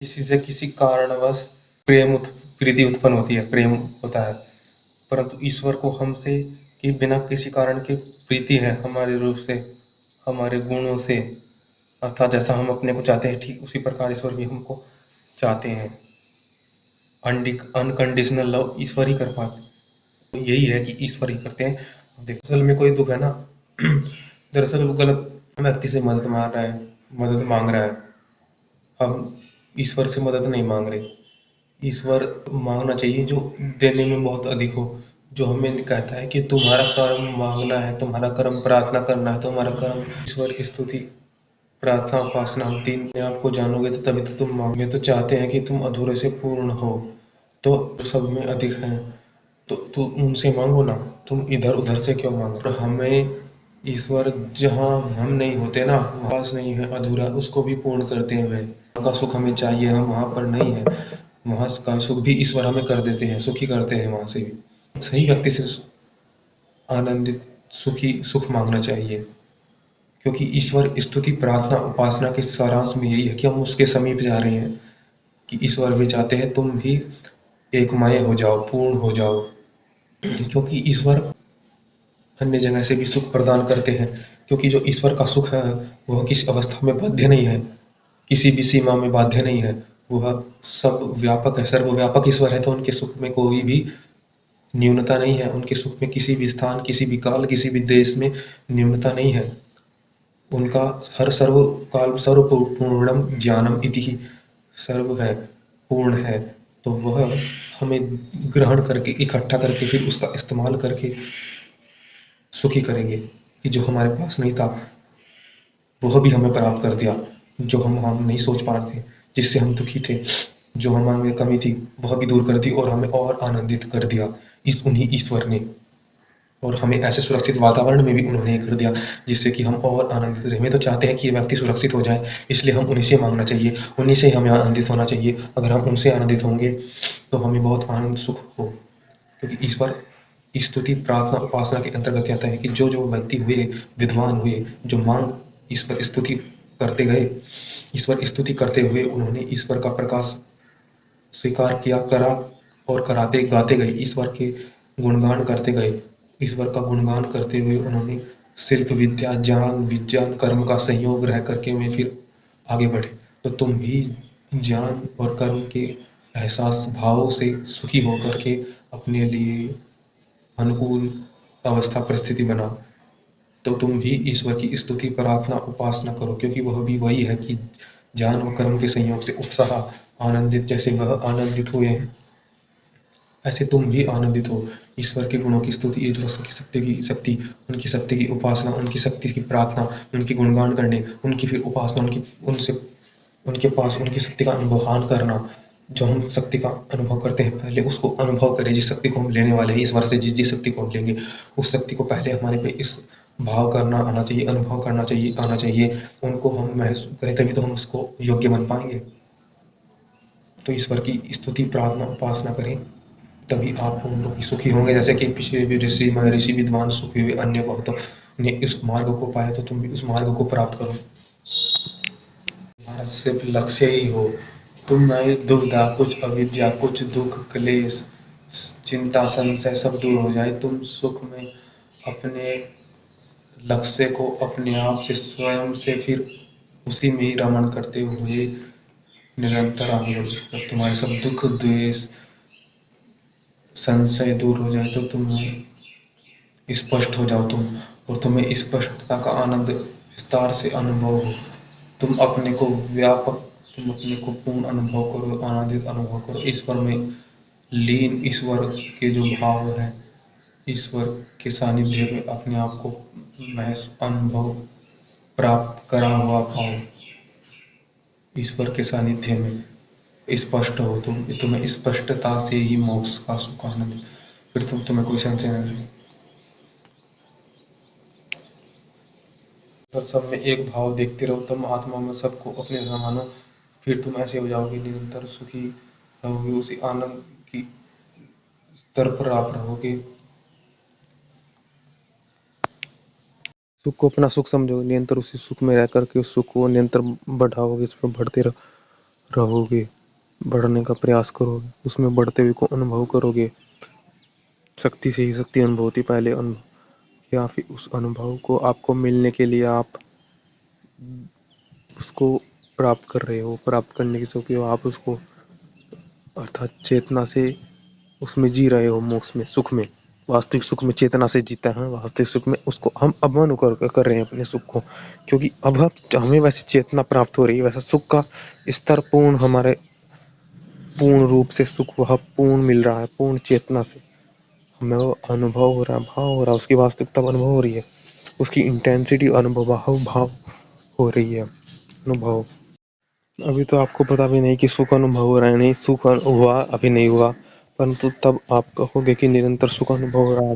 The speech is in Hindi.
किसी से किसी कारणवश प्रीति उत्पन्न होती है, प्रेम होता है, परंतु ईश्वर को हमसे कि बिना किसी कारण के प्रीति है, हमारे रूप से, हमारे गुणों से, अर्थात जैसा हम अपने को चाहते हैं ठीक उसी प्रकार ईश्वर भी हमको चाहते हैं। अनकंडीशनल लव ईश्वर ही कर पाते, तो यही है कि ईश्वर ही करते हैं। देखो असल में कोई दुख है ना, दरअसल वो गलत व्यक्ति से मदद मांग रहा है। हम ईश्वर से मदद नहीं मांग रहे। ईश्वर मांगना चाहिए जो देने में बहुत अधिक हो, जो हमें कहता है कि तुम्हारा कर्म मांगना है, तुम्हारा कर्म प्रार्थना करना है, तुम्हारा कर्म ईश्वर स्तुति प्रार्थना उपासना, हम तीन अपने आप को जानोगे तो तभी तो तुम मांगे। तो चाहते हैं कि तुम अधूरे से पूर्ण हो, तो सब में अधिक हैं, तो तुम उनसे मांगो ना, तुम इधर उधर से क्यों मांगो। तो हमें ईश्वर जहाँ हम नहीं होते ना, पास नहीं है अधूरा, उसको भी पूर्ण करते हैं। वहाँ का सुख हमें चाहिए, हम वहाँ पर नहीं है, वहाँ का सुख भी ईश्वर हमें कर देते हैं, सुखी करते हैं वहाँ से भी। सही व्यक्ति से आनंदित सुखी सुख मांगना चाहिए, क्योंकि ईश्वर स्तुति प्रार्थना उपासना के सारांश में यही है कि हम उसके समीप जा रहे हैं, कि ईश्वर भी चाहते हैं तुम भी एकमय हो जाओ, पूर्ण हो जाओ, क्योंकि ईश्वर अन्य जगह से भी सुख प्रदान करते हैं। क्योंकि जो ईश्वर का सुख है वह किसी अवस्था में बाध्य नहीं है, किसी भी सीमा में बाध्य नहीं है, वह सब व्यापक है, सर्वव्यापक ईश्वर है। तो उनके सुख में कोई भी न्यूनता नहीं है, उनके सुख में किसी भी स्थान, किसी भी काल, किसी भी देश में न्यूनता नहीं है। उनका हर सर्व काल सर्व पूर्णम ज्ञानम इति ही, सर्व है, पूर्ण है। तो वह हमें ग्रहण करके, इकट्ठा करके, फिर उसका इस्तेमाल करके सुखी करेंगे, कि जो हमारे पास नहीं था वह भी हमें प्राप्त कर दिया, जो हम नहीं सोच पा रहे थे, जिससे हम दुखी थे, जो हमारे कमी थी वह भी दूर कर दी और हमें और आनंदित कर दिया उन्हीं ईश्वर ने। और हमें ऐसे सुरक्षित वातावरण में भी उन्होंने कर दिया जिससे कि हम और आनंदित रहे। हमें तो चाहते हैं कि ये व्यक्ति सुरक्षित हो जाए, इसलिए हम उन्हीं से मांगना चाहिए, उन्हीं से हमें आनंदित होना चाहिए। अगर हम उनसे आनंदित होंगे तो हमें बहुत आनंद सुख हो, क्योंकि ईश्वर स्तुति प्रार्थना उपासना के अंतर्गत आता है कि जो जो व्यक्ति हुए विद्वान हुए, जो मांग ईश्वर स्तुति करते गए, ईश्वर स्तुति करते हुए उन्होंने ईश्वर का प्रकाश स्वीकार किया, करा और कराते गाते गए, ईश्वर के गुणगान करते गए। ईश्वर का गुणगान करते हुए उन्होंने शिल्प विद्या ज्ञान विज्ञान कर्म का संयोग रह करके वे फिर आगे बढ़े। तो तुम भी ज्ञान और कर्म के एहसास भाव से सुखी होकर के अपने लिए अनुकूल अवस्था परिस्थिति बनाओ। तो तुम भी ईश्वर की स्तुति प्रार्थना उपासना करो, क्योंकि वह भी वही है कि ज्ञान व कर्म के संयोग से उत्साह आनंदित, जैसे वह आनंदित हुए हैं ऐसे तुम भी आनंदित हो। ईश्वर के गुणों की स्तुति, ईश्वर की शक्ति, उनकी शक्ति की उपासना, उनकी शक्ति की प्रार्थना, उनके गुणगान करने, उनकी फिर उपासना, उनसे उनके पास उनकी शक्ति का अनुभवान करना। जो हम शक्ति का अनुभव करते हैं पहले उसको अनुभव करें, जिस शक्ति को हम लेने वाले हैं ईश्वर से, जिस शक्ति को हम लेंगे उस शक्ति को पहले हमारे पे इस भाव करना आना चाहिए, अनुभव करना चाहिए, आना चाहिए। उनको हम महसूस करें तभी तो हम उसको योग्य बन पाएंगे। तो ईश्वर की स्तुति प्रार्थना उपासना करें, तभी आप उन लोग सुखी होंगे। जैसे कि पिछले भी ऋषि महर्षि विद्वान सुखी हुए, अन्य बहुत ने इस मार्ग को पाया, तो तुम भी उस मार्ग को प्राप्त करो। तुम्हारा सिर्फ लक्ष्य ही हो, तुम में दुविधा, कुछ अविद्या, कुछ दुख क्लेश चिंता संशय सब दूर हो जाए, तुम सुख में अपने लक्ष्य को अपने आप से स्वयं से फिर उसी में ही रमण करते हुए निरंतर आगे बढ़ो। जब तुम्हारे सब दुख द्वेष संशय दूर हो जाए तो तुम स्पष्ट हो जाओ तुम, और तुम्हें स्पष्टता का आनंद विस्तार से अनुभव हो। तुम अपने को व्यापक, तुम अपने को पूर्ण अनुभव करो, आनंदित अनुभव करो, ईश्वर में लीन, ईश्वर के जो भाव है, ईश्वर के सानिध्य में अपने आप को महज अनुभव प्राप्त करा हुआ भाव, ईश्वर के सानिध्य में स्पष्ट हो तुम, तुम्हें स्पष्टता से ही मोक्ष का सुख आनंद, फिर तुम्हें कोई संशय नहीं रहे। पर सब में एक भाव देखते रहो, तुम आत्मा में सबको अपने समानो, फिर तुम ऐसे हो जाओगे, निरंतर सुखी रहोगे, उसी आनंद की स्तर पर आप रहोगे। सुख को अपना सुख समझोगे, निरंतर उसी सुख में रह करके उस सुख को निरंतर बढ़ाओगे, इसमें बढ़ते रहोगे, बढ़ने का प्रयास करोगे, उसमें बढ़ते हुए को अनुभव करोगे। शक्ति से ही शक्ति अनुभव होती, पहले अनुभव या फिर उस अनुभव को आपको मिलने के लिए आप उसको प्राप्त कर रहे हो। प्राप्त करने की चूंकि आप उसको अर्थात चेतना से उसमें जी रहे हो, मोक्ष में, सुख में, वास्तविक सुख में चेतना से जीता है। वास्तविक सुख में उसको हम अब अनुभव कर रहे हैं अपने सुख को, क्योंकि अब हमें वैसे चेतना प्राप्त हो रही है, वैसा सुख का स्तर पूर्ण हमारे पूर्ण रूप से सुख वह पूर्ण मिल रहा है, पूर्ण चेतना से हमें वो अनुभव हो रहा है, भाव हो रहा है, उसकी वास्तविकता अनुभव हो रही है, उसकी इंटेंसिटी अनुभव भाव हो रही है, अनुभव। अभी तो आपको पता भी नहीं कि सुख अनुभव हो रहा है, नहीं सुख हुआ अभी नहीं हुआ, परंतु तब आप कहोगे कि निरंतर सुख अनुभव हो रहा है।